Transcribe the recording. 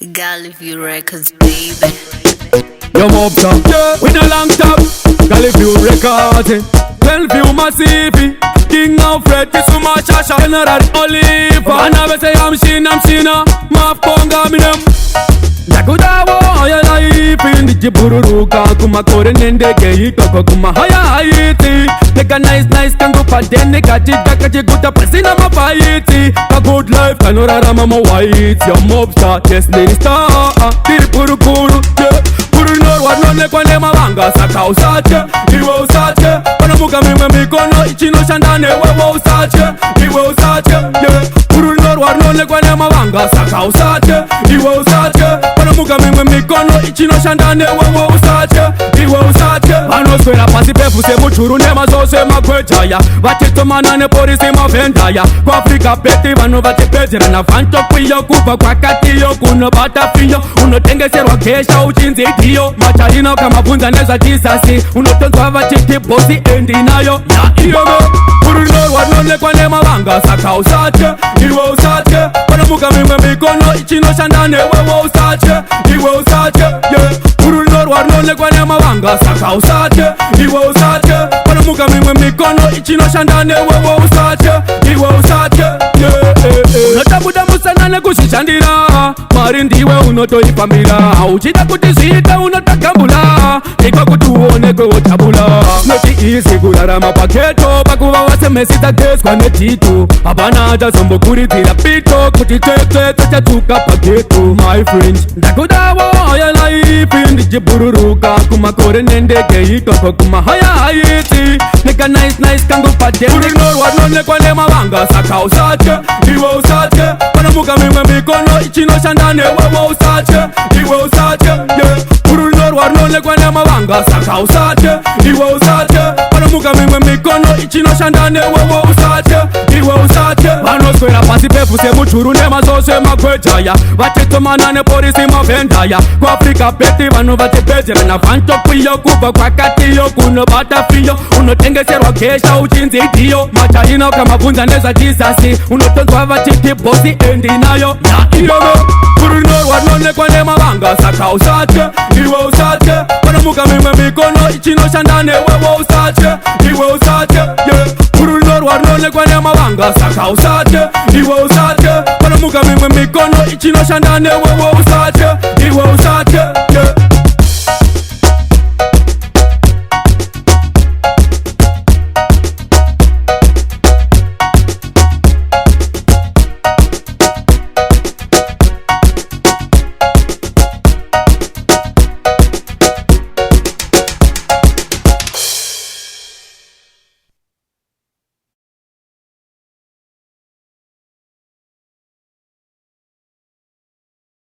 Galliview Records, baby. Yo mob top, yeah, with a long top. Galliview Records, 12 massive. King Alfred, Kisuma Shasha, General Oliver. And I say I'm Shina, Maf Ponga Minam. Nakudawo, ya life in the Jiburuka, Kumakore Nendeke, Hikoko Kuma Haiti. Take a nice kango padene, Kaji Guta Pasina Mapaiti. A good life, Kanora Mama White, your mob star, Tesla star, Tiripurukuru, Puru no one no nekwane mabanga saka usache, iwe usache. Wanamuka mime mikono, ichino shandane, wewe usache, iwe usache, yeah. Puru no one no nekwane mabanga saka usache, iwe usache. Wanamuka mime mikono, ichino shandane, wewe usache, iwe usache. Anoswera pasi pefu se muchuru nema zose makwetaya. Vatito manane polisi mavendaya. Kwa Afrika peti vano vatipetira na fanto kwiyo. Kupa kwa katiyo kuno batafiyo. Unotengeserwa kesha uchinzi itiyo. Macharino kama bunza neza jisasi. Unotonzwa vachiti bosi endi nayo. Ya iyogo Purunor wanone kwa nema vanga saka usache, iwe usache. Wanamuka mime mikono ichino shandane, wewe usache, iwe usache, yeah. Purunor wanone kwa nema vanga saka usache, iwe usache. Wanamuka mime mikono ichino shandane, wewe usache, iwe usache, yeah. Unotabuda musanane kushishandira, mari ndiwe unotoipambira. Uchida kutizita unotakambula, ika kutuone kwe utabula. Noti easy kurarama paketo, pakuva wasemesita keswa netito. Abana aja zombo kuritira pito, kutitete tachatuka paketo. My friends, ndakudawo ya life indi jibururuka. Kumakore nendeke hikoko kuma Haiti. Nika nice kango padene. Purunor wanone kwa nema vanga saka usache, iwe usache. Wanamuka mime mikono ichino shandane, wewe usache, iwe usache, yeah. Purunor wanone kwa nema vanga saka usache, iwe usache. Wanamuka mime mikono ichino shandane, wewe usache, iwe usache. Vanoswera pasi pefu se muchuru nema zose makwetaya. Vatito manane polisi mavendaya. Kwa Afrika peti vano vatipetira na fanto kwiyo. Kupa kwa katiyo kuno batafiyo. Unotengeserwa kesha uchinzi itiyo. Macharino kama bunza neza jisasi. Unotonzwa vachiti bosi endi nayo. Ya iyogo Purunor wanone kwa nema vanga saka usache, iwe usache. Wanamuka mime mikono ichino shandane, wewe usache, iwe usache, yeah. Purunor wanone kwa nema vanga saka usache, iwe usache. Wanamuka mime mikono ichino shandane, wewe usache, iwe usache, yeah.